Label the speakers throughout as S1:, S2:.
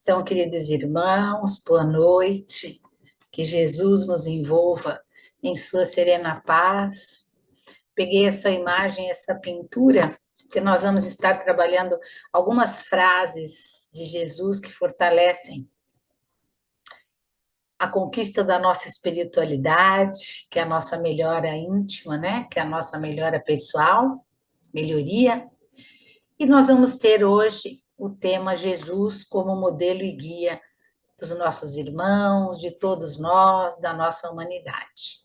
S1: Então, queridos irmãos, boa noite, que Jesus nos envolva em sua serena paz. Peguei essa imagem, essa pintura, que nós vamos estar trabalhando algumas frases de Jesus que fortalecem a conquista da nossa espiritualidade, que é a nossa melhora íntima, né? Que é a nossa melhora pessoal, melhoria. E nós vamos ter hoje o tema Jesus como modelo e guia dos nossos irmãos, de todos nós, da nossa humanidade.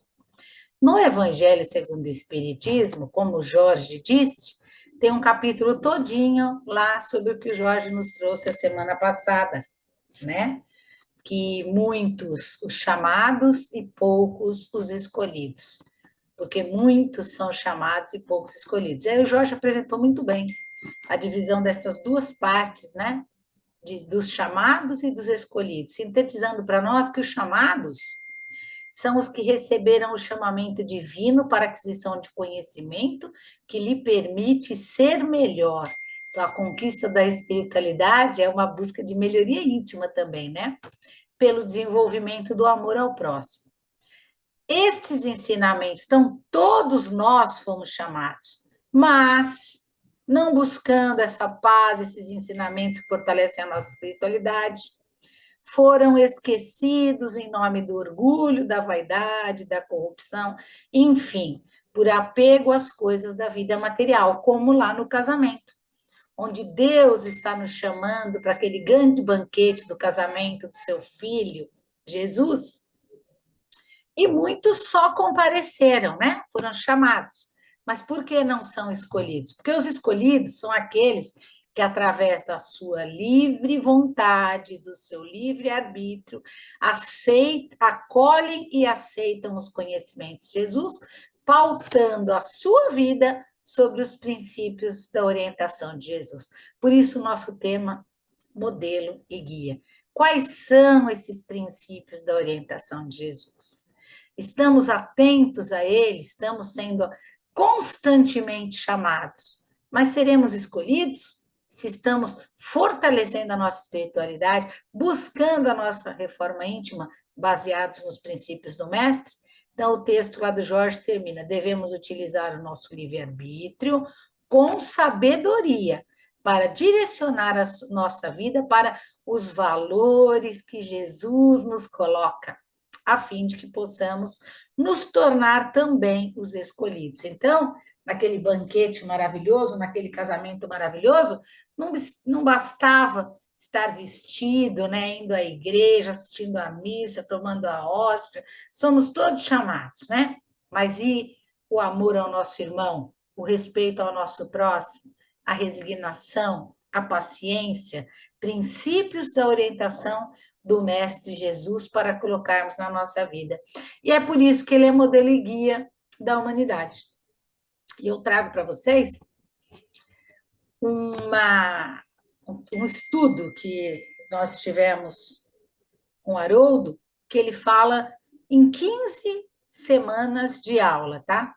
S1: No Evangelho segundo o Espiritismo, como o Jorge disse, tem um capítulo todinho lá sobre o que o Jorge nos trouxe a semana passada, né? Que muitos os chamados e poucos os escolhidos, porque muitos são chamados e poucos escolhidos. Aí o Jorge apresentou muito bem a divisão dessas duas partes, né? Dos chamados e dos escolhidos, sintetizando para nós que os chamados são os que receberam o chamamento divino para aquisição de conhecimento que lhe permite ser melhor. Então, a conquista da espiritualidade é uma busca de melhoria íntima também, né? Pelo desenvolvimento do amor ao próximo. Estes ensinamentos, então, todos nós fomos chamados, mas não buscando essa paz, esses ensinamentos que fortalecem a nossa espiritualidade, foram esquecidos em nome do orgulho, da vaidade, da corrupção, enfim, por apego às coisas da vida material, como lá no casamento, onde Deus está nos chamando para aquele grande banquete do casamento do seu filho, Jesus, e muitos só compareceram, né? Foram chamados. Mas por que não são escolhidos? Porque os escolhidos são aqueles que, através da sua livre vontade, do seu livre arbítrio, acolhem e aceitam os conhecimentos de Jesus, pautando a sua vida sobre os princípios da orientação de Jesus. Por isso, o nosso tema, modelo e guia. Quais são esses princípios da orientação de Jesus? Estamos atentos a ele, estamos sendo constantemente chamados, mas seremos escolhidos se estamos fortalecendo a nossa espiritualidade, buscando a nossa reforma íntima, baseados nos princípios do Mestre? Então, o texto lá do Jorge termina: devemos utilizar o nosso livre-arbítrio com sabedoria para direcionar a nossa vida para os valores que Jesus nos coloca, a fim de que possamos nos tornar também os escolhidos. Então, naquele banquete maravilhoso, naquele casamento maravilhoso, não bastava estar vestido, né, indo à igreja, assistindo à missa, tomando a hóstia, somos todos chamados, né? Mas e o amor ao nosso irmão, o respeito ao nosso próximo, a resignação, a paciência, princípios da orientação do Mestre Jesus para colocarmos na nossa vida. E é por isso que ele é modelo e guia da humanidade. E eu trago para vocês um estudo que nós tivemos com Haroldo, que ele fala em 15 semanas de aula, tá?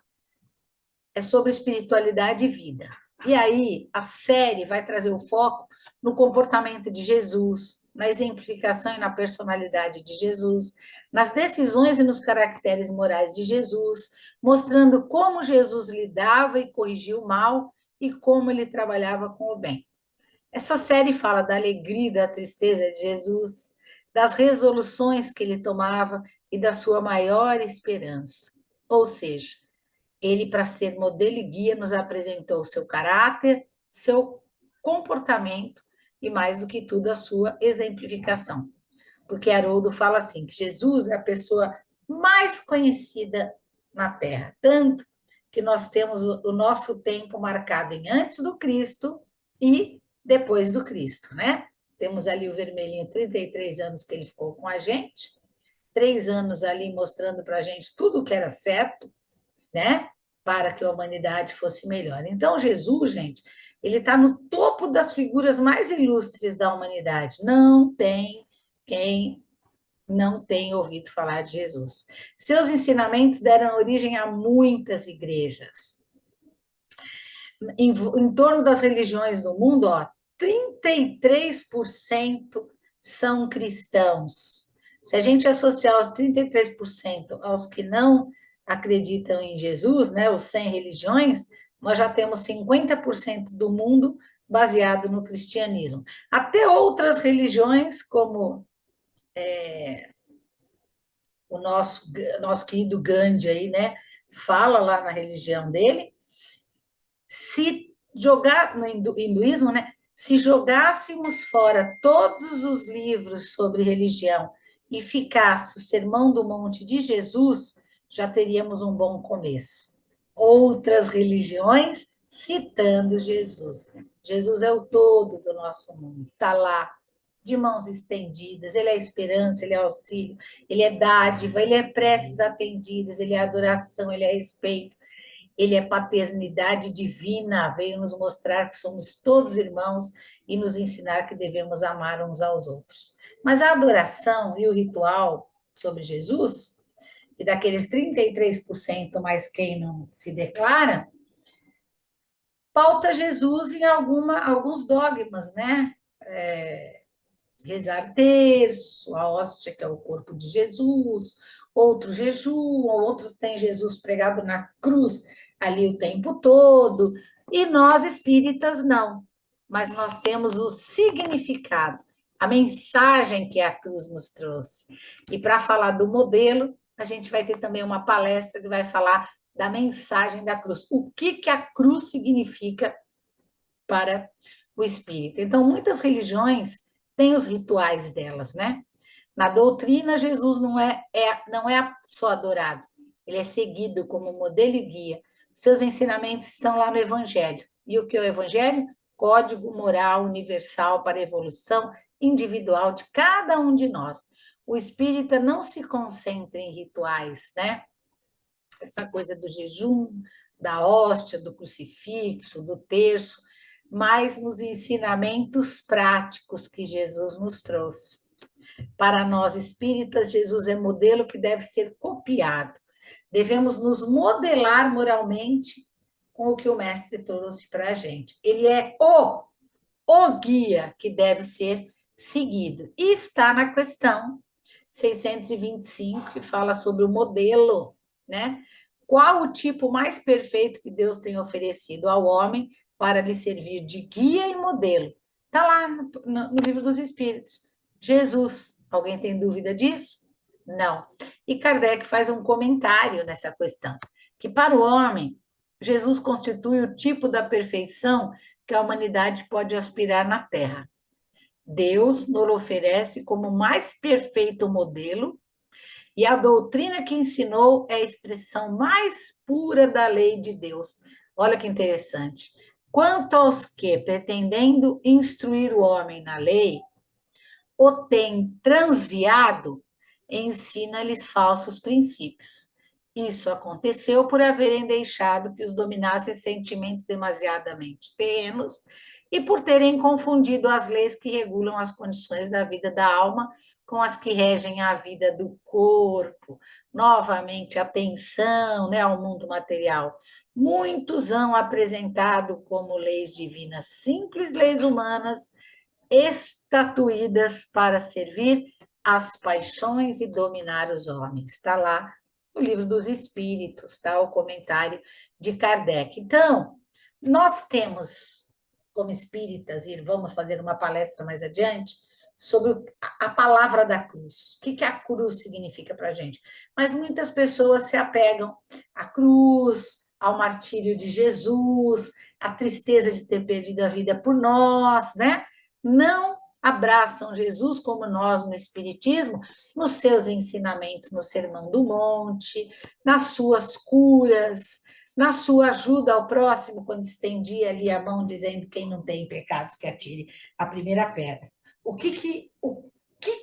S1: É sobre espiritualidade e vida. E aí, a série vai trazer o foco no comportamento de Jesus, na exemplificação e na personalidade de Jesus, nas decisões e nos caracteres morais de Jesus, mostrando como Jesus lidava e corrigia o mal e como ele trabalhava com o bem. Essa série fala da alegria e da tristeza de Jesus, das resoluções que ele tomava e da sua maior esperança. Ou seja, ele, para ser modelo e guia, nos apresentou seu caráter, seu comportamento e, mais do que tudo, a sua exemplificação. Porque Haroldo fala assim, que Jesus é a pessoa mais conhecida na Terra, tanto que nós temos o nosso tempo marcado em antes do Cristo e depois do Cristo, né? Temos ali o vermelhinho, 33 anos que ele ficou com a gente, 3 anos ali mostrando para a gente tudo o que era certo, né? Para que a humanidade fosse melhor. Então, Jesus, gente, ele está no topo das figuras mais ilustres da humanidade. Não tem quem não tenha ouvido falar de Jesus. Seus ensinamentos deram origem a muitas igrejas. Em torno das religiões do mundo, ó, 33% são cristãos? Se a gente associar os 33% aos que não acreditam em Jesus, né, os 100 religiões, nós já temos 50% do mundo baseado no cristianismo. Até outras religiões, como o nosso querido Gandhi aí, né, fala lá na religião dele, se jogar no hinduísmo, né, se jogássemos fora todos os livros sobre religião e ficasse o Sermão do Monte de Jesus, já teríamos um bom começo. Outras religiões citando Jesus. Jesus é o todo do nosso mundo, está lá, de mãos estendidas, ele é esperança, ele é auxílio, ele é dádiva, ele é preces atendidas, ele é adoração, ele é respeito, ele é paternidade divina, veio nos mostrar que somos todos irmãos e nos ensinar que devemos amar uns aos outros. Mas a adoração e o ritual sobre Jesus, e daqueles 33% mais quem não se declara, pauta Jesus em alguns dogmas, né? Rezar terço, a hóstia, que é o corpo de Jesus, outros jejuam, outros têm Jesus pregado na cruz ali o tempo todo, e nós espíritas não, mas nós temos o significado, a mensagem que a cruz nos trouxe. E para falar do modelo, a gente vai ter também uma palestra que vai falar da mensagem da cruz, o que a cruz significa para o espírito. Então, muitas religiões têm os rituais delas, né? Na doutrina, Jesus não é só adorado, ele é seguido como modelo e guia. Seus ensinamentos estão lá no Evangelho. E o que é o Evangelho? Código moral universal para a evolução individual de cada um de nós. O espírita não se concentra em rituais, né? Essa coisa do jejum, da hóstia, do crucifixo, do terço, mas nos ensinamentos práticos que Jesus nos trouxe. Para nós espíritas, Jesus é modelo que deve ser copiado. Devemos nos modelar moralmente com o que o mestre trouxe para a gente. Ele é o guia que deve ser seguido. E está na questão 625, que fala sobre o modelo, né? Qual o tipo mais perfeito que Deus tem oferecido ao homem para lhe servir de guia e modelo? Está lá no Livro dos Espíritos. Jesus. Alguém tem dúvida disso? Não. E Kardec faz um comentário nessa questão, que para o homem, Jesus constitui o tipo da perfeição que a humanidade pode aspirar na Terra. Deus nos oferece como mais perfeito modelo, e a doutrina que ensinou é a expressão mais pura da lei de Deus. Olha que interessante. Quanto aos que, pretendendo instruir o homem na lei, o têm transviado, ensina-lhes falsos princípios. Isso aconteceu por haverem deixado que os dominassem sentimentos demasiadamente terrenos e por terem confundido as leis que regulam as condições da vida da alma com as que regem a vida do corpo. Novamente, atenção, né, ao mundo material. Muitos hão apresentado como leis divinas simples leis humanas, estatuídas para servir às paixões e dominar os homens. Está lá no Livro dos Espíritos, tá? O comentário de Kardec. Então, nós temos, como espíritas, e vamos fazer uma palestra mais adiante, sobre a palavra da cruz. O que a cruz significa para a gente? Mas muitas pessoas se apegam à cruz, ao martírio de Jesus, à tristeza de ter perdido a vida por nós, né? Não abraçam Jesus como nós no Espiritismo, nos seus ensinamentos no Sermão do Monte, nas suas curas, na sua ajuda ao próximo, quando estendia ali a mão dizendo quem não tem pecados que atire a primeira pedra. O que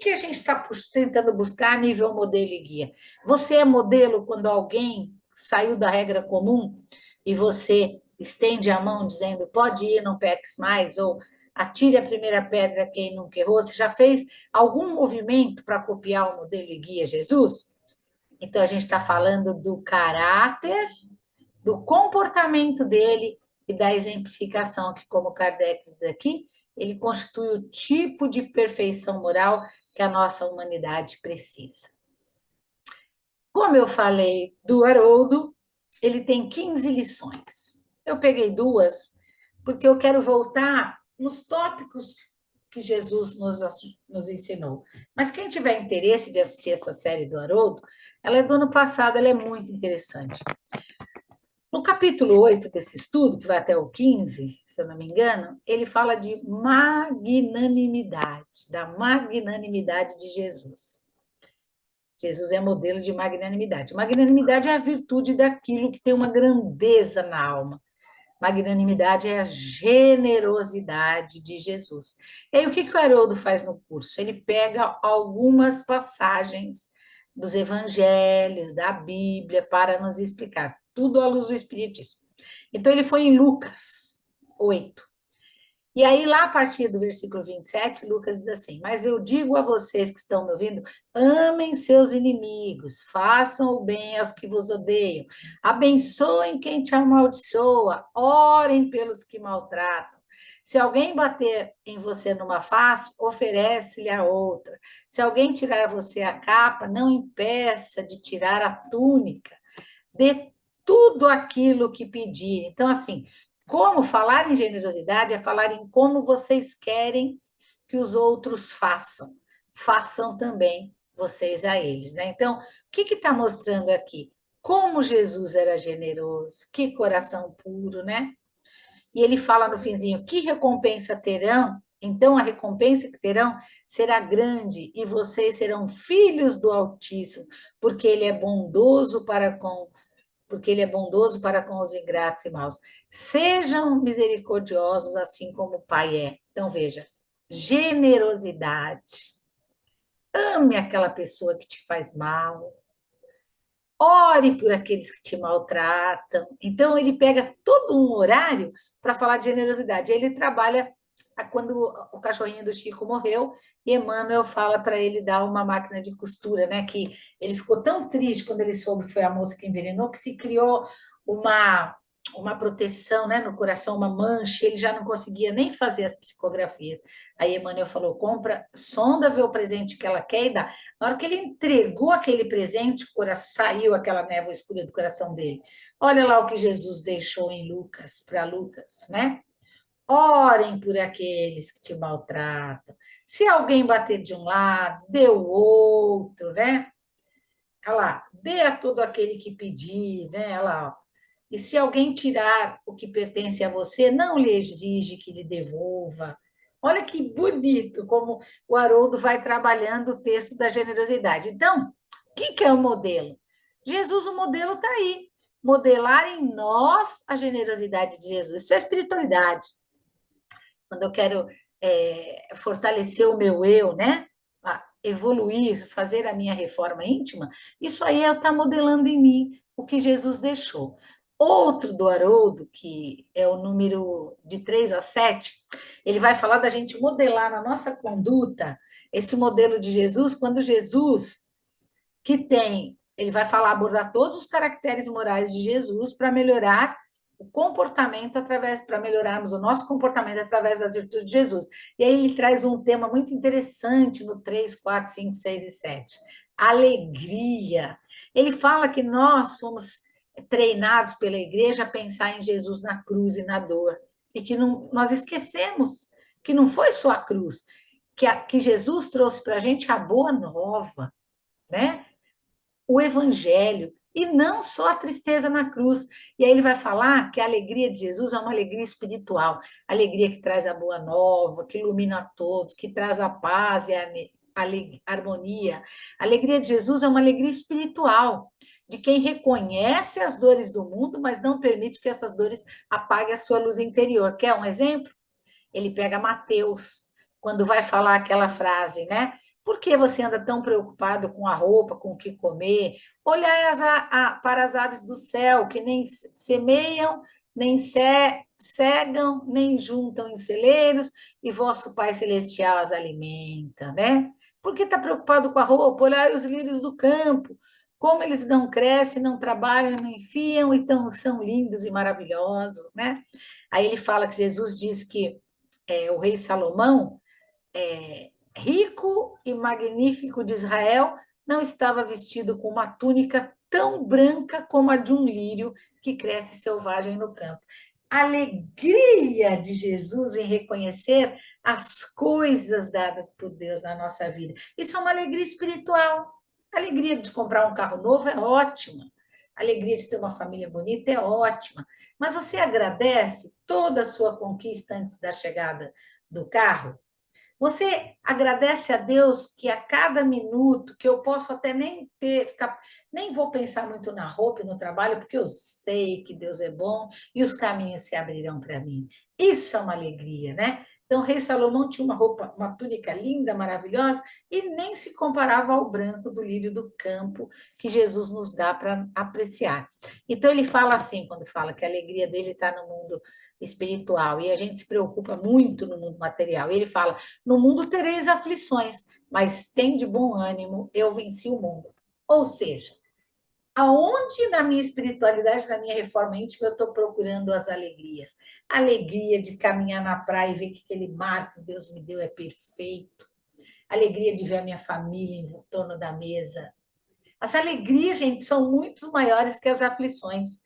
S1: a gente está tentando buscar a nível modelo e guia? Você é modelo quando alguém saiu da regra comum e você estende a mão dizendo pode ir, não peques mais, ou atire a primeira pedra quem nunca errou. Você já fez algum movimento para copiar o modelo e guia Jesus? Então, a gente está falando do caráter, do comportamento dele e da exemplificação, que, como Kardec diz aqui, ele constitui o tipo de perfeição moral que a nossa humanidade precisa. Como eu falei do Haroldo, ele tem 15 lições. Eu peguei duas, porque eu quero voltar nos tópicos que Jesus nos ensinou. Mas quem tiver interesse de assistir essa série do Haroldo, ela é do ano passado, ela é muito interessante. No capítulo 8 desse estudo, que vai até o 15, se eu não me engano, ele fala de magnanimidade, da magnanimidade de Jesus. Jesus é modelo de magnanimidade. Magnanimidade é a virtude daquilo que tem uma grandeza na alma. Magnanimidade é a generosidade de Jesus. E aí, o que o Haroldo faz no curso? Ele pega algumas passagens dos evangelhos, da Bíblia, para nos explicar, tudo à luz do Espiritismo. Então, ele foi em Lucas 8. E aí, lá a partir do versículo 27, Lucas diz assim: Mas eu digo a vocês que estão me ouvindo, amem seus inimigos, façam o bem aos que vos odeiam, abençoem quem te amaldiçoa, orem pelos que maltratam. Se alguém bater em você numa face, oferece-lhe a outra. Se alguém tirar você a capa, não impeça de tirar a túnica. Dê tudo aquilo que pedir. Então, assim, como falar em generosidade é falar em como vocês querem que os outros façam. Façam também vocês a eles, né? Então, o que está mostrando aqui? Como Jesus era generoso, que coração puro, né? E ele fala no finzinho, que recompensa terão? Então, a recompensa que terão será grande e vocês serão filhos do Altíssimo, porque ele é bondoso para com os ingratos e maus. Sejam misericordiosos, assim como o Pai é. Então, veja, generosidade. Ame aquela pessoa que te faz mal. Ore por aqueles que te maltratam. Então, ele pega todo um horário para falar de generosidade. Ele trabalha quando o cachorrinho do Chico morreu, e Emmanuel fala para ele dar uma máquina de costura, né? Que ele ficou tão triste quando ele soube que foi a moça que envenenou, que se criou uma proteção, né, no coração, uma mancha, ele já não conseguia nem fazer as psicografias. Aí Emmanuel falou: compra, sonda, vê o presente que ela quer e dá. Na hora que ele entregou aquele presente, saiu aquela névoa escura do coração dele. Olha lá o que Jesus deixou em Lucas, para Lucas, né? Orem por aqueles que te maltratam. Se alguém bater de um lado, dê o outro, né? Olha lá, dê a todo aquele que pedir, né? Olha lá, ó. E se alguém tirar o que pertence a você, não lhe exige que lhe devolva. Olha que bonito como o Haroldo vai trabalhando o texto da generosidade. Então, o que é o modelo? Jesus, o modelo está aí. Modelar em nós a generosidade de Jesus. Isso é espiritualidade. Quando eu quero fortalecer o meu eu, né? Evoluir, fazer a minha reforma íntima, isso aí está modelando em mim o que Jesus deixou. Outro do Haroldo, que é o número de 3 a 7, ele vai falar da gente modelar na nossa conduta esse modelo de Jesus, quando Jesus, que tem, ele vai falar, abordar todos os caracteres morais de Jesus para melhorar o comportamento para melhorarmos o nosso comportamento através das virtudes de Jesus. E aí ele traz um tema muito interessante no 3, 4, 5, 6 e 7. Alegria. Ele fala que nós fomos treinados pela igreja a pensar em Jesus na cruz e na dor. E que não, nós esquecemos que não foi só a cruz, que Jesus trouxe para a gente a boa nova, né? O evangelho, e não só a tristeza na cruz. E aí ele vai falar que a alegria de Jesus é uma alegria espiritual, alegria que traz a boa nova, que ilumina a todos, que traz a paz e a harmonia. A alegria de Jesus é uma alegria espiritual, de quem reconhece as dores do mundo, mas não permite que essas dores apaguem a sua luz interior. Quer um exemplo? Ele pega Mateus, quando vai falar aquela frase, né? Por que você anda tão preocupado com a roupa, com o que comer? Olhai para as aves do céu, que nem semeiam, nem cegam, nem juntam em celeiros, e vosso Pai Celestial as alimenta, né? Por que está preocupado com a roupa? Olhai os lírios do campo, como eles não crescem, não trabalham, não enfiam, então são lindos e maravilhosos, né? Aí ele fala que Jesus diz que o rei Salomão, rico e magnífico de Israel, não estava vestido com uma túnica tão branca como a de um lírio que cresce selvagem no campo. A alegria de Jesus em reconhecer as coisas dadas por Deus na nossa vida. Isso é uma alegria espiritual. A alegria de comprar um carro novo é ótima. A alegria de ter uma família bonita é ótima. Mas você agradece toda a sua conquista antes da chegada do carro? Você agradece a Deus que a cada minuto, que eu posso até nem vou pensar muito na roupa e no trabalho, porque eu sei que Deus é bom e os caminhos se abrirão para mim. Isso é uma alegria, né? Então, o rei Salomão tinha uma roupa, uma túnica linda, maravilhosa, e nem se comparava ao branco do lírio do campo que Jesus nos dá para apreciar. Então, ele fala assim, quando fala que a alegria dele está no mundo espiritual, e a gente se preocupa muito no mundo material. E ele fala: no mundo tereis aflições, mas tem de bom ânimo, eu venci o mundo. Ou seja, aonde na minha espiritualidade, na minha reforma íntima, eu estou procurando as alegrias? A alegria de caminhar na praia e ver que aquele mar que Deus me deu é perfeito. A alegria de ver a minha família em torno da mesa. As alegrias, gente, são muito maiores que as aflições.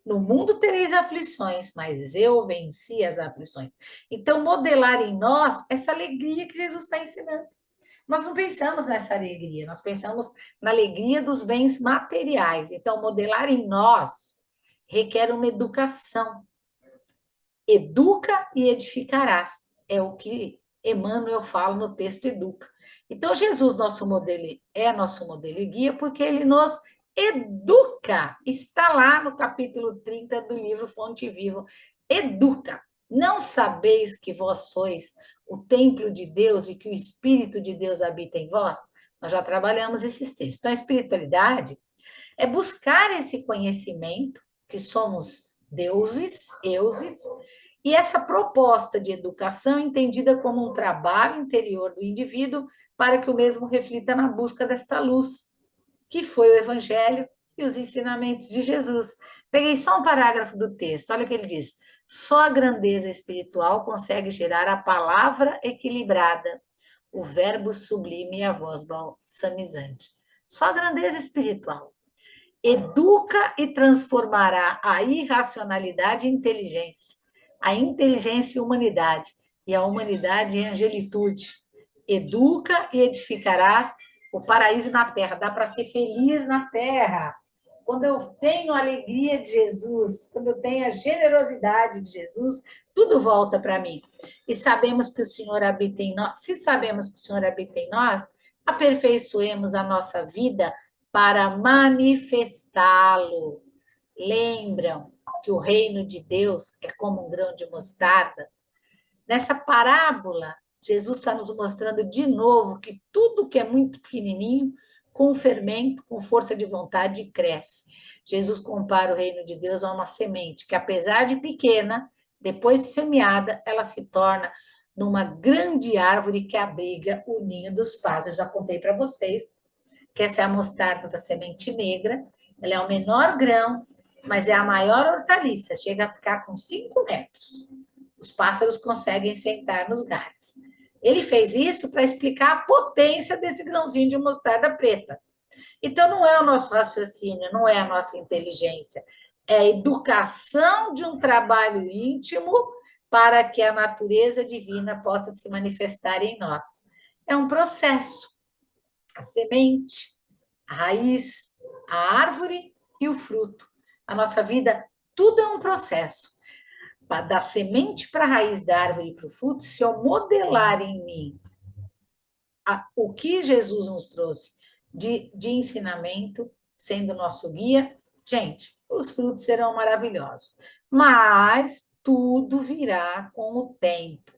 S1: No mundo tereis aflições, mas eu venci as aflições. Então, modelar em nós essa alegria que Jesus está ensinando. Nós não pensamos nessa alegria, nós pensamos na alegria dos bens materiais. Então, modelar em nós requer uma educação. Educa e edificarás. É o que Emmanuel fala no texto Educa. Então, Jesus nosso modelo e guia porque ele nos educa. Está lá no capítulo 30 do livro Fonte Viva. Educa. Não sabeis que vós sois o templo de Deus e que o Espírito de Deus habita em vós? Nós já trabalhamos esses textos. Então, a espiritualidade é buscar esse conhecimento, que somos deuses, euses, e essa proposta de educação entendida como um trabalho interior do indivíduo para que o mesmo reflita na busca desta luz, que foi o Evangelho e os ensinamentos de Jesus. Peguei só um parágrafo do texto, olha o que ele diz. Só a grandeza espiritual consegue gerar a palavra equilibrada, o verbo sublime e a voz balsamizante. Só a grandeza espiritual. Educa e transformará a irracionalidade em inteligência, a inteligência em humanidade e a humanidade em angelitude. Educa e edificarás o paraíso na terra. Dá para ser feliz na terra. Quando eu tenho a alegria de Jesus, quando eu tenho a generosidade de Jesus, tudo volta para mim. E sabemos que o Senhor habita em nós. Se sabemos que o Senhor habita em nós, aperfeiçoemos a nossa vida para manifestá-lo. Lembram que o reino de Deus é como um grão de mostarda? Nessa parábola, Jesus está nos mostrando de novo que tudo que é muito pequenininho, com fermento, com força de vontade, cresce. Jesus compara o reino de Deus a uma semente que, apesar de pequena, depois de semeada, ela se torna numa grande árvore que abriga o ninho dos pássaros. Eu já contei para vocês que essa é a mostarda da semente negra. Ela é o menor grão, mas é a maior hortaliça, chega a ficar com 5 metros. Os pássaros conseguem sentar nos galhos. Ele fez isso para explicar a potência desse grãozinho de mostarda preta. Então, não é o nosso raciocínio, não é a nossa inteligência, é a educação de um trabalho íntimo para que a natureza divina possa se manifestar em nós. É um processo. A semente, a raiz, a árvore e o fruto. A nossa vida, tudo é um processo. Da semente para a raiz da árvore e para o fruto, se eu modelar em mim o que Jesus nos trouxe de ensinamento, sendo nosso guia, gente, os frutos serão maravilhosos. Mas tudo virá com o tempo.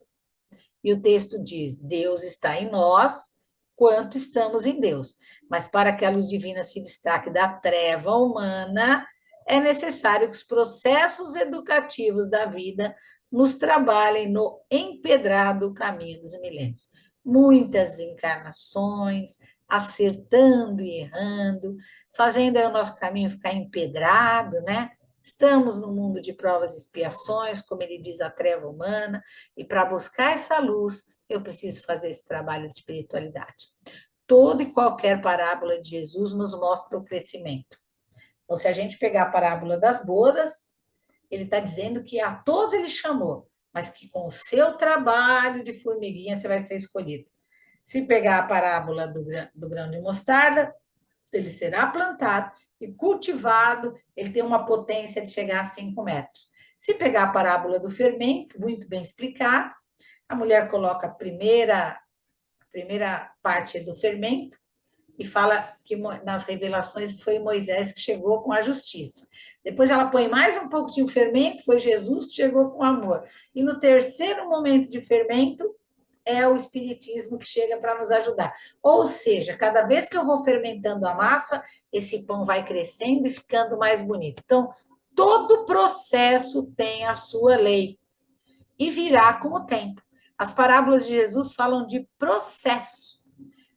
S1: E o texto diz: Deus está em nós, quanto estamos em Deus. Mas para que a luz divina se destaque da treva humana, é necessário que os processos educativos da vida nos trabalhem no empedrado caminho dos milênios. Muitas encarnações, acertando e errando, fazendo aí o nosso caminho ficar empedrado, né? Estamos no mundo de provas e expiações, como ele diz, a treva humana, e para buscar essa luz, eu preciso fazer esse trabalho de espiritualidade. Toda e qualquer parábola de Jesus nos mostra o crescimento. Então, se a gente pegar a parábola das bodas, ele está dizendo que a todos ele chamou, mas que com o seu trabalho de formiguinha você vai ser escolhido. Se pegar a parábola do grão de mostarda, ele será plantado e cultivado, ele tem uma potência de chegar a 5 metros. Se pegar a parábola do fermento, muito bem explicado, a mulher coloca a primeira parte do fermento e fala que nas revelações foi Moisés que chegou com a justiça. Depois ela põe mais um pouco de fermento, foi Jesus que chegou com amor. E no terceiro momento de fermento, é o Espiritismo que chega para nos ajudar. Ou seja, cada vez que eu vou fermentando a massa, esse pão vai crescendo e ficando mais bonito. Então, todo processo tem a sua lei e virá com o tempo. As parábolas de Jesus falam de processo.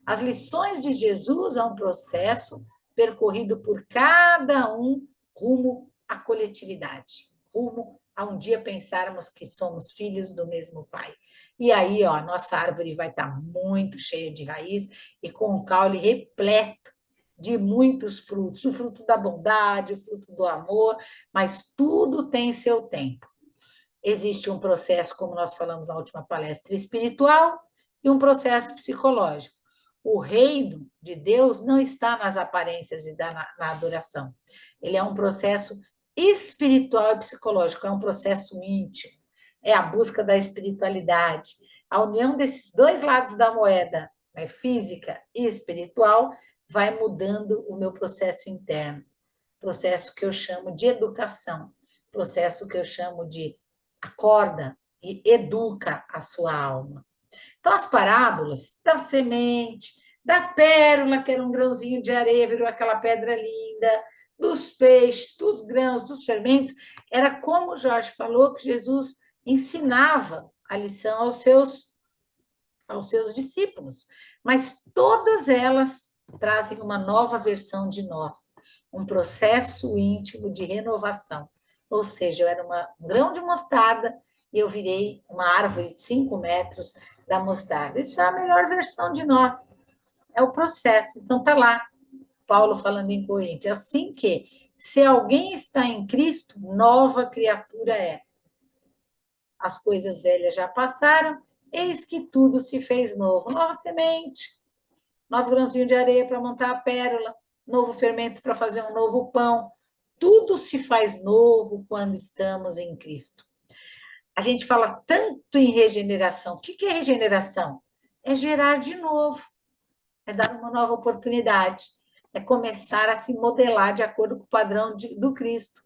S1: As lições de Jesus é um processo percorrido por cada um rumo à coletividade, rumo a um dia pensarmos que somos filhos do mesmo Pai. E aí, ó, a nossa árvore vai estar muito cheia de raiz e com um caule repleto de muitos frutos, o fruto da bondade, o fruto do amor, mas tudo tem seu tempo. Existe um processo, como nós falamos na última palestra, espiritual e um processo psicológico. O reino de Deus não está nas aparências e na adoração. Ele é um processo espiritual e psicológico, é um processo íntimo. É a busca da espiritualidade. A união desses dois lados da moeda, né, física e espiritual, vai mudando o meu processo interno. Processo que eu chamo de educação. Processo que eu chamo de acorda e educa a sua alma. Então, as parábolas da semente, da pérola, que era um grãozinho de areia, virou aquela pedra linda, dos peixes, dos grãos, dos fermentos, era como o Jorge falou, que Jesus ensinava a lição aos seus discípulos. Mas todas elas trazem uma nova versão de nós, um processo íntimo de renovação. Ou seja, eu era um grão de mostarda e eu virei uma árvore de 5 metros da mostarda. Isso é a melhor versão de nós. É o processo. Então, está lá, Paulo falando em Coríntios. Assim que, se alguém está em Cristo, nova criatura é. As coisas velhas já passaram, eis que tudo se fez novo. Nova semente, novo grãozinho de areia para montar a pérola, novo fermento para fazer um novo pão. Tudo se faz novo quando estamos em Cristo. A gente fala tanto em regeneração. O que é regeneração? É gerar de novo, é dar uma nova oportunidade, é começar a se modelar de acordo com o padrão do Cristo,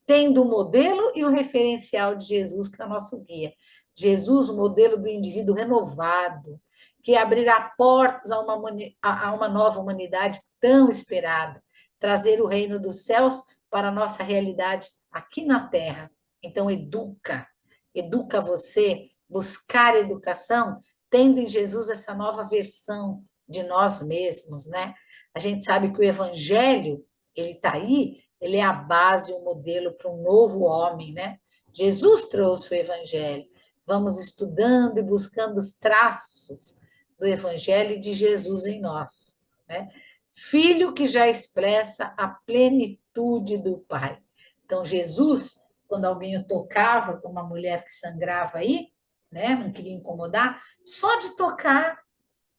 S1: tendo o modelo e o referencial de Jesus, que é o nosso guia. Jesus, o modelo do indivíduo renovado, que abrirá portas a uma nova humanidade tão esperada, trazer o reino dos céus para a nossa realidade aqui na Terra. Então, educa você, buscar educação, tendo em Jesus essa nova versão de nós mesmos, né? A gente sabe que o evangelho, ele está aí, ele é a base, o modelo para um novo homem, né? Jesus trouxe o evangelho. Vamos estudando e buscando os traços do evangelho de Jesus em nós, né? Filho que já expressa a plenitude do Pai. Então, Jesus, quando alguém o tocava, como uma mulher que sangrava aí, né? Não queria incomodar, só de tocar,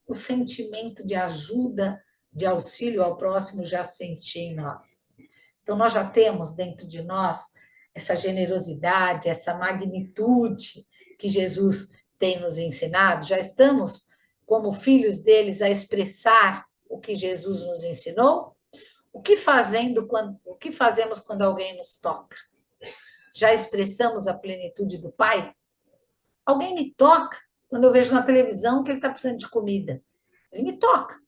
S1: o sentimento de ajuda, de auxílio ao próximo já se enche em nós. Então, nós já temos dentro de nós essa generosidade, essa magnitude que Jesus tem nos ensinado, já estamos, como filhos deles, a expressar o que Jesus nos ensinou? O que fazemos quando alguém nos toca? Já expressamos a plenitude do Pai? Alguém me toca quando eu vejo na televisão que ele está precisando de comida. Ele me toca.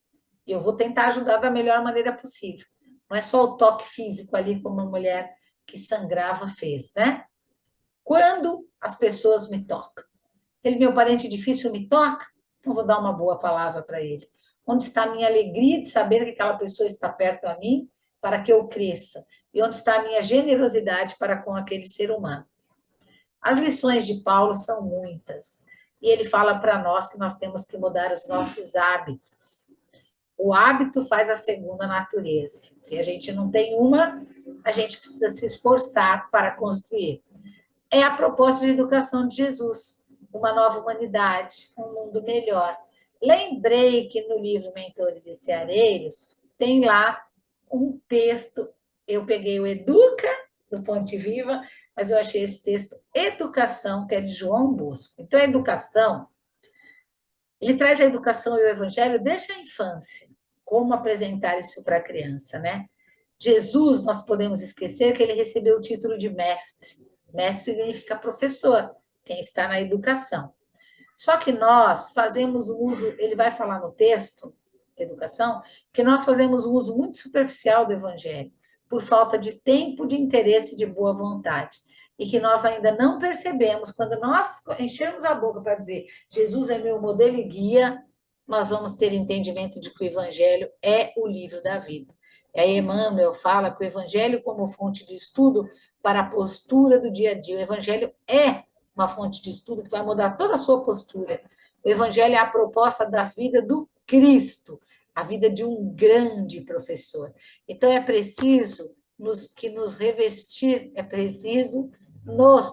S1: E eu vou tentar ajudar da melhor maneira possível. Não é só o toque físico ali, como uma mulher que sangrava fez, né? Quando as pessoas me tocam. Aquele meu parente difícil me toca, então vou dar uma boa palavra para ele. Onde está a minha alegria de saber que aquela pessoa está perto a mim para que eu cresça? e onde está a minha generosidade para com aquele ser humano. As lições de Paulo são muitas, e ele fala para nós que nós temos que mudar os nossos hábitos. O hábito faz a segunda natureza. Se a gente não tem uma, a gente precisa se esforçar para construir. É a proposta de educação de Jesus, uma nova humanidade, um mundo melhor. Lembrei que no livro Mentores e Ceareiros tem lá um texto, eu peguei o Educa, do Fonte Viva, mas eu achei esse texto Educação, que é de João Bosco. Então, a educação, ele traz a educação e o evangelho desde a infância, como apresentar isso para a criança, né? Jesus, nós podemos esquecer que ele recebeu o título de mestre. Mestre significa professor, quem está na educação. Só que nós fazemos um uso, ele vai falar no texto, educação, que nós fazemos um uso muito superficial do evangelho, por falta de tempo, de interesse e de boa vontade. E que nós ainda não percebemos, quando nós enchermos a boca para dizer Jesus é meu modelo e guia, nós vamos ter entendimento de que o evangelho é o livro da vida. E aí Emmanuel fala que o evangelho como fonte de estudo para a postura do dia a dia. O evangelho é uma fonte de estudo que vai mudar toda a sua postura. O evangelho é a proposta da vida do Cristo, a vida de um grande professor. Então, é preciso nos revestir, é preciso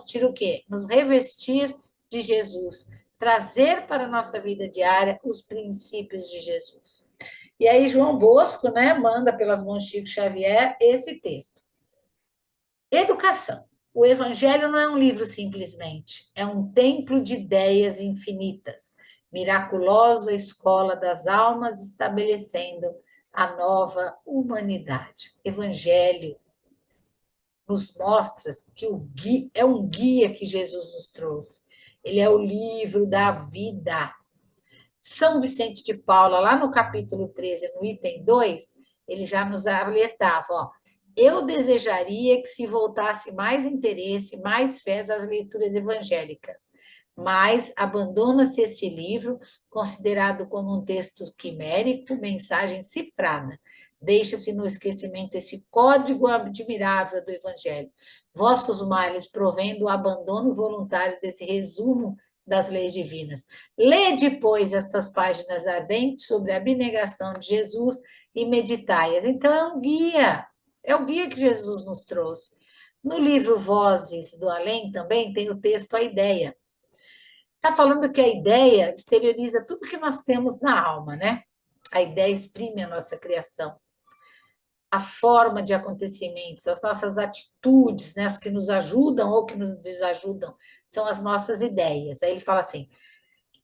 S1: tira o quê? Nos revestir de Jesus, trazer para a nossa vida diária os princípios de Jesus. E aí, João Bosco, né, manda pelas mãos de Chico Xavier esse texto. Educação. O Evangelho não é um livro simplesmente, é um templo de ideias infinitas, miraculosa escola das almas estabelecendo a nova humanidade. Evangelho nos mostra que é um guia que Jesus nos trouxe. Ele é o livro da vida. São Vicente de Paula, lá no capítulo 13, no item 2, ele já nos alertava, ó, eu desejaria que se voltasse mais interesse, mais fé às leituras evangélicas, mas abandona-se este livro, considerado como um texto quimérico, mensagem cifrada. Deixa-se no esquecimento esse código admirável do Evangelho. Vossos males provendo o abandono voluntário desse resumo das leis divinas. Lê depois estas páginas ardentes sobre a abnegação de Jesus e meditai-as. Então, é o guia que Jesus nos trouxe. No livro Vozes do Além também tem o texto A Ideia. Está falando que a ideia exterioriza tudo que nós temos na alma, né? A ideia exprime a nossa criação. A forma de acontecimentos, as nossas atitudes, né, as que nos ajudam ou que nos desajudam, são as nossas ideias. Aí ele fala assim,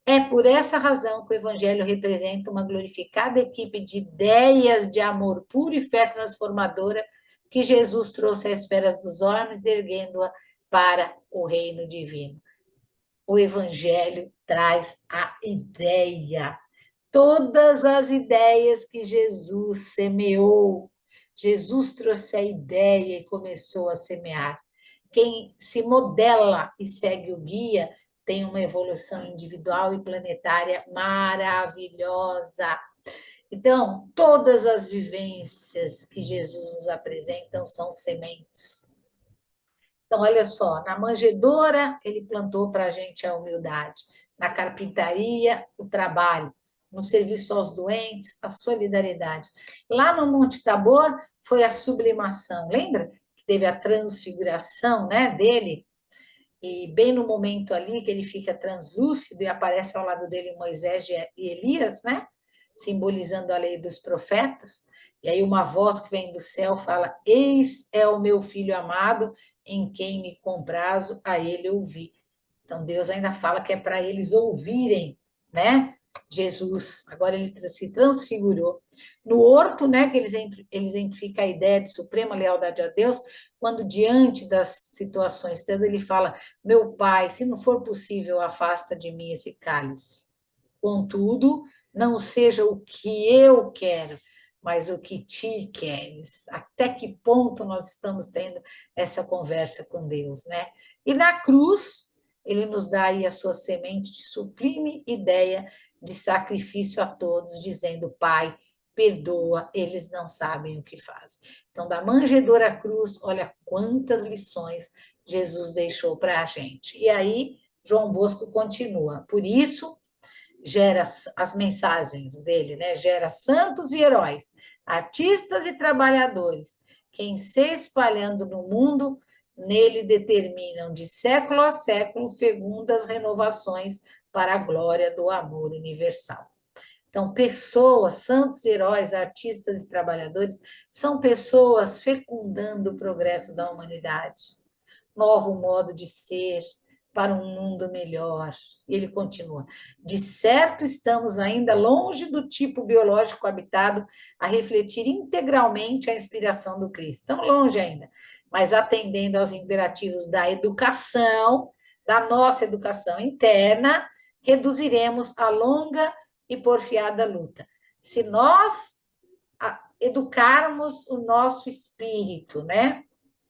S1: é por essa razão que o Evangelho representa uma glorificada equipe de ideias de amor puro e fé transformadora que Jesus trouxe às esferas dos homens, erguendo-a para o reino divino. O Evangelho traz a ideia, todas as ideias que Jesus semeou. Jesus trouxe a ideia e começou a semear. Quem se modela e segue o guia tem uma evolução individual e planetária maravilhosa. Então, todas as vivências que Jesus nos apresenta são sementes. Então, olha só, na manjedoura, ele plantou para a gente a humildade, na carpintaria, o trabalho, no serviço aos doentes, a solidariedade. Lá no Monte Tabor, foi a sublimação, lembra? Que teve a transfiguração, né, dele, e bem no momento ali que ele fica translúcido e aparece ao lado dele Moisés e Elias, né? Simbolizando a lei dos profetas. E aí uma voz que vem do céu fala: Eis é o meu filho amado, em quem me comprazo, a ele ouvi. Então Deus ainda fala que é para eles ouvirem, né? Jesus, agora ele se transfigurou. No horto, né, que eles exemplificam a ideia de suprema lealdade a Deus, quando diante das situações, ele fala, meu pai, se não for possível, afasta de mim esse cálice. Contudo, não seja o que eu quero, mas o que ti queres. Até que ponto nós estamos tendo essa conversa com Deus, né? E na cruz, ele nos dá aí a sua semente de sublime ideia de sacrifício a todos, dizendo, Pai, perdoa, eles não sabem o que fazem. Então, da manjedoura à cruz, olha quantas lições Jesus deixou para a gente. E aí, João Bosco continua. Por isso, gera as mensagens dele, né? Gera santos e heróis, artistas e trabalhadores, que em se espalhando no mundo, nele determinam de século a século fecundas renovações para a glória do amor universal. Então, pessoas, santos, heróis, artistas e trabalhadores, são pessoas fecundando o progresso da humanidade. Novo modo de ser para um mundo melhor. E ele continua: de certo, estamos ainda longe do tipo biológico habitado a refletir integralmente a inspiração do Cristo. Estamos longe ainda, mas atendendo aos imperativos da educação, da nossa educação interna, reduziremos a longa e porfiada luta. Se nós educarmos o nosso espírito, né,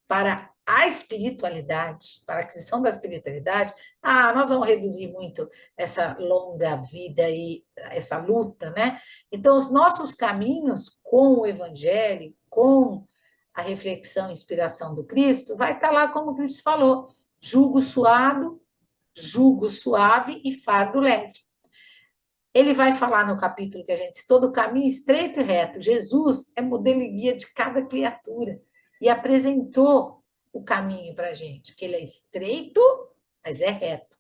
S1: para a espiritualidade, para a aquisição da espiritualidade, nós vamos reduzir muito essa longa vida e essa luta, né? Então, os nossos caminhos com o Evangelho, com a reflexão e inspiração do Cristo, vai estar lá, como o Cristo falou, jugo suave e fardo leve. Ele vai falar no capítulo que a gente citou do caminho estreito e reto. Jesus é modelo e guia de cada criatura e apresentou o caminho para a gente, que ele é estreito, mas é reto.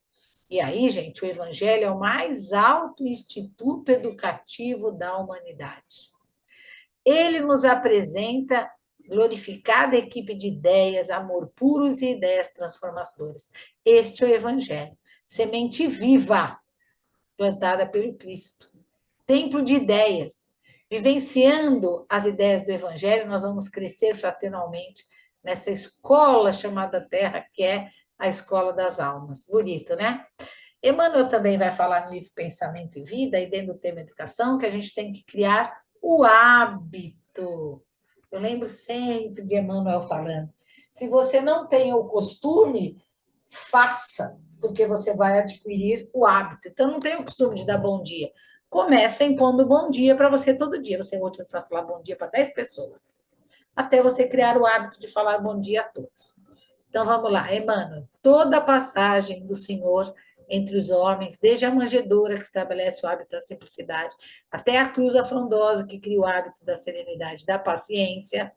S1: E aí, gente, o Evangelho é o mais alto instituto educativo da humanidade. Ele nos apresenta glorificada equipe de ideias, amor puros e ideias transformadoras. Este é o Evangelho, semente viva, plantada pelo Cristo. Templo de ideias. Vivenciando as ideias do Evangelho, nós vamos crescer fraternalmente nessa escola chamada Terra, que é a escola das almas. Bonito, né? Emmanuel também vai falar no livro Pensamento e Vida, e dentro do tema educação, que a gente tem que criar o hábito. Eu lembro sempre de Emmanuel falando: se você não tem o costume, faça, porque você vai adquirir o hábito. Então, não tem o costume de dar bom dia. Começa impondo bom dia para você todo dia. Você vai falar bom dia para 10 pessoas, até você criar o hábito de falar bom dia a todos. Então, vamos lá, Emmanuel. Toda a passagem do Senhor entre os homens, desde a manjedoura, que estabelece o hábito da simplicidade, até a cruz afrontosa, que cria o hábito da serenidade, da paciência,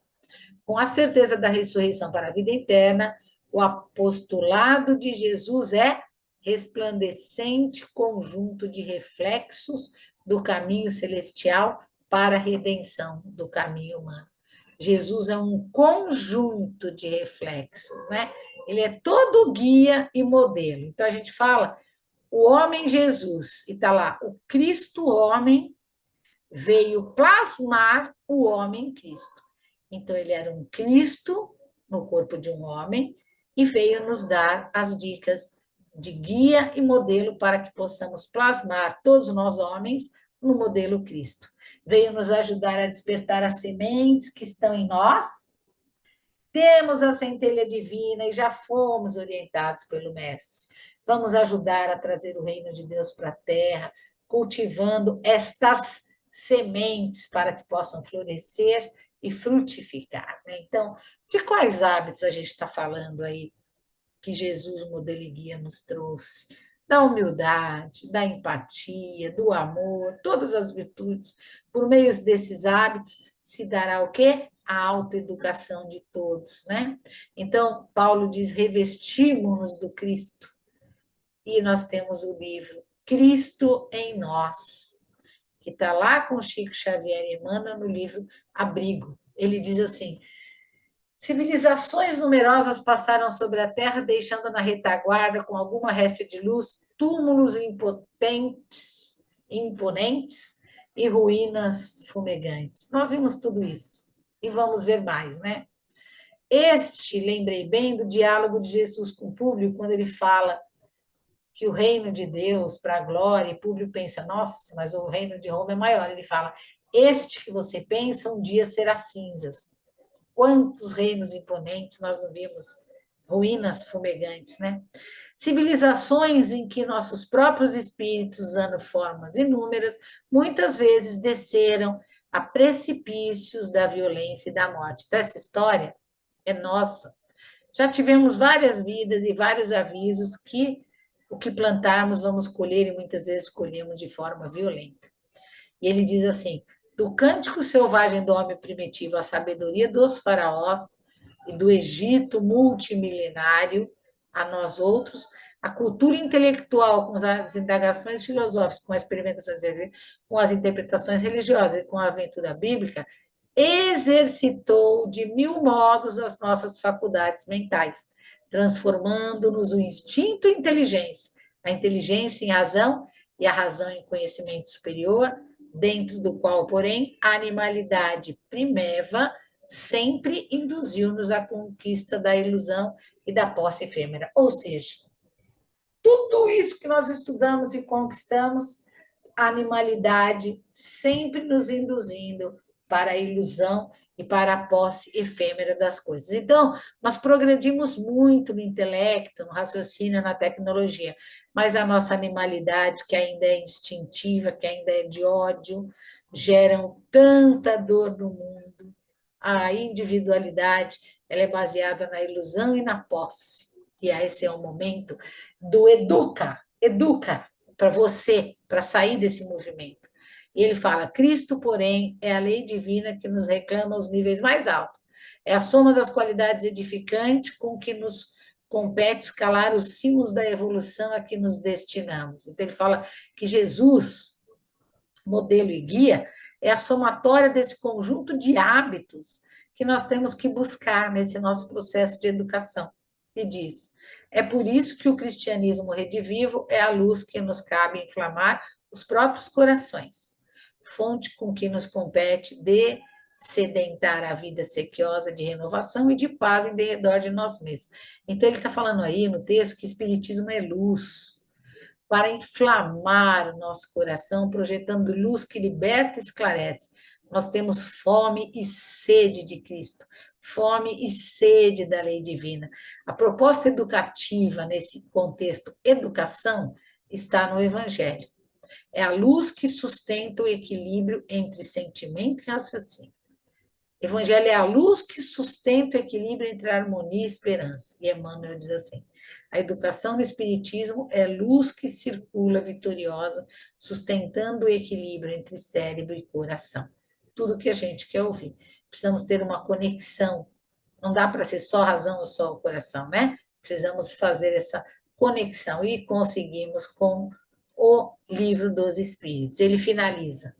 S1: com a certeza da ressurreição para a vida eterna, o apostolado de Jesus é resplandecente conjunto de reflexos do caminho celestial para a redenção do caminho humano. Jesus é um conjunto de reflexos, né? Ele é todo guia e modelo. Então, a gente fala o homem Jesus, e está lá, o Cristo homem veio plasmar o homem Cristo. Então, ele era um Cristo no corpo de um homem e veio nos dar as dicas de guia e modelo para que possamos plasmar, todos nós homens, no modelo Cristo. Veio nos ajudar a despertar as sementes que estão em nós. Temos a centelha divina e já fomos orientados pelo Mestre. Vamos ajudar a trazer o reino de Deus para a terra, cultivando estas sementes para que possam florescer e frutificar. Né? Então, de quais hábitos a gente está falando aí que Jesus, modelo e guia, nos trouxe? Da humildade, da empatia, do amor, todas as virtudes. Por meio desses hábitos, se dará o quê? A autoeducação de todos, né? Então, Paulo diz, revestimos-nos do Cristo. E nós temos o livro Cristo em Nós, que está lá com Chico Xavier e Emmanuel no livro Abrigo. Ele diz assim: civilizações numerosas passaram sobre a Terra, deixando na retaguarda, com alguma réstia de luz, túmulos imponentes e ruínas fumegantes. Nós vimos tudo isso e vamos ver mais, né? Lembrei bem do diálogo de Jesus com o público, quando ele fala que o reino de Deus, para a glória, e Públio pensa, nossa, mas o reino de Roma é maior. Ele fala, este que você pensa um dia será cinzas. Quantos reinos imponentes nós não vimos, ruínas fumegantes, né? Civilizações em que nossos próprios espíritos, usando formas inúmeras, muitas vezes desceram a precipícios da violência e da morte. Então, essa história é nossa. Já tivemos várias vidas e vários avisos que o que plantarmos vamos colher, e muitas vezes colhemos de forma violenta. E ele diz assim: do cântico selvagem do homem primitivo, à sabedoria dos faraós e do Egito multimilenário, a nós outros, a cultura intelectual com as indagações filosóficas, com as experimentações, com as interpretações religiosas e com a aventura bíblica, exercitou de mil modos as nossas faculdades mentais, transformando-nos o instinto em inteligência, a inteligência em razão e a razão em conhecimento superior, dentro do qual, porém, a animalidade primeva sempre induziu-nos à conquista da ilusão e da posse efêmera. Ou seja, tudo isso que nós estudamos e conquistamos, a animalidade sempre nos induzindo para a ilusão e para a posse efêmera das coisas. Então, nós progredimos muito no intelecto, no raciocínio, na tecnologia, mas a nossa animalidade, que ainda é instintiva, que ainda é de ódio, geram tanta dor no mundo. A individualidade, ela é baseada na ilusão e na posse. E esse é o momento do educa para você, para sair desse movimento. E ele fala: Cristo, porém, é a lei divina que nos reclama aos níveis mais altos. É a soma das qualidades edificantes com que nos compete escalar os cimos da evolução a que nos destinamos. Então, ele fala que Jesus, modelo e guia, é a somatória desse conjunto de hábitos que nós temos que buscar nesse nosso processo de educação. E diz: é por isso que o cristianismo redivivo é a luz que nos cabe inflamar os próprios corações, fonte com que nos compete de sedentar a vida sequiosa de renovação e de paz em derredor de nós mesmos. Então, ele está falando aí no texto que espiritismo é luz, para inflamar o nosso coração, projetando luz que liberta e esclarece. Nós temos fome e sede de Cristo, fome e sede da lei divina. A proposta educativa, nesse contexto educação, está no Evangelho. É a luz que sustenta o equilíbrio entre sentimento e raciocínio. Evangelho é a luz que sustenta o equilíbrio entre harmonia e esperança. E Emmanuel diz assim: a educação no Espiritismo é luz que circula vitoriosa, sustentando o equilíbrio entre cérebro e coração. Tudo que a gente quer ouvir. Precisamos ter uma conexão. Não dá para ser só razão ou só o coração, né? Precisamos fazer essa conexão e conseguimos com o Livro dos Espíritos. Ele finaliza: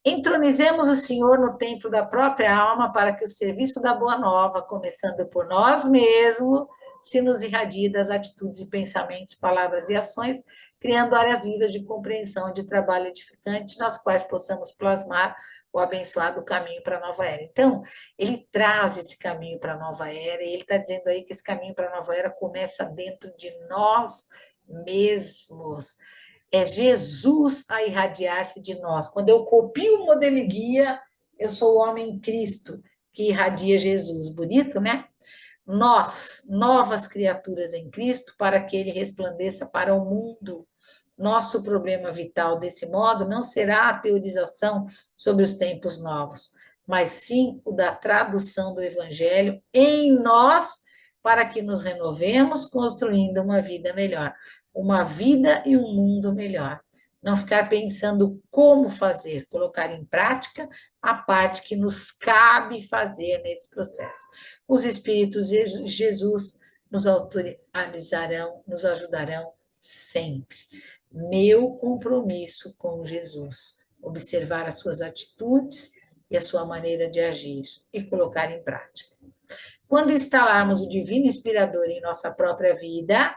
S1: entronizemos o Senhor no templo da própria alma para que o serviço da Boa Nova, começando por nós mesmos, se nos irradie das atitudes e pensamentos, palavras e ações, criando áreas vivas de compreensão e de trabalho edificante, nas quais possamos plasmar o abençoado caminho para a nova era. Então, ele traz esse caminho para a nova era, e ele está dizendo aí que esse caminho para a nova era começa dentro de nós mesmos. É Jesus a irradiar-se de nós. Quando eu copio o modelo e guia, eu sou o homem Cristo que irradia Jesus. Bonito, né? Nós, novas criaturas em Cristo, para que ele resplandeça para o mundo. Nosso problema vital, desse modo, não será a teorização sobre os tempos novos, mas sim o da tradução do Evangelho em nós, para que nos renovemos, construindo uma vida melhor, uma vida e um mundo melhor. Não ficar pensando como fazer, colocar em prática a parte que nos cabe fazer nesse processo. Os Espíritos de Jesus nos autorizarão, nos ajudarão sempre. Meu compromisso com Jesus, observar as suas atitudes e a sua maneira de agir e colocar em prática. Quando instalarmos o divino inspirador em nossa própria vida,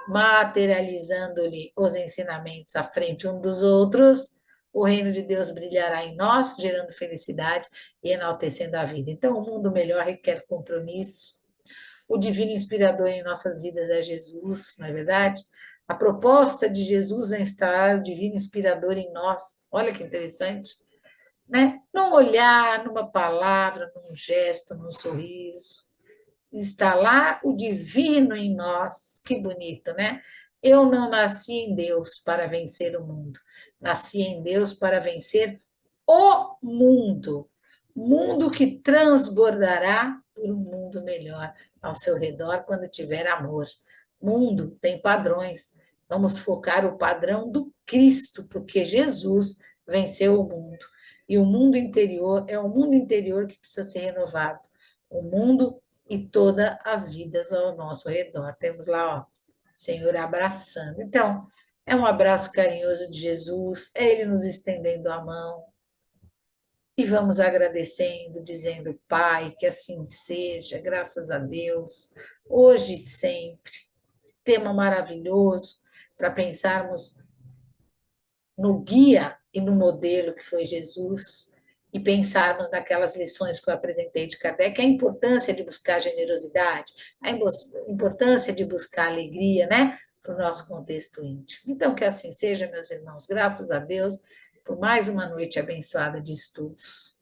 S1: materializando-lhe os ensinamentos à frente um dos outros, o reino de Deus brilhará em nós, gerando felicidade e enaltecendo a vida. Então, o mundo melhor requer compromisso. O divino inspirador em nossas vidas é Jesus, não é verdade? A proposta de Jesus é instalar o divino inspirador em nós. Olha que interessante, né? Num olhar, numa palavra, num gesto, num sorriso. Instalar o divino em nós. Que bonito, né? Eu não nasci em Deus para vencer o mundo. Nasci em Deus para vencer o mundo que transbordará por um mundo melhor ao seu redor quando tiver amor. Mundo tem padrões. Vamos focar o padrão do Cristo, porque Jesus venceu o mundo. E o mundo interior é o mundo interior que precisa ser renovado. O mundo e todas as vidas ao nosso redor. Temos lá, ó, Senhor abraçando. Então, é um abraço carinhoso de Jesus, é Ele nos estendendo a mão, e vamos agradecendo, dizendo, Pai, que assim seja, graças a Deus, hoje e sempre. Tema maravilhoso para pensarmos no guia e no modelo que foi Jesus e pensarmos naquelas lições que eu apresentei de Kardec, a importância de buscar generosidade, a importância de buscar alegria, né, para o nosso contexto íntimo. Então, que assim seja, meus irmãos, graças a Deus, por mais uma noite abençoada de estudos.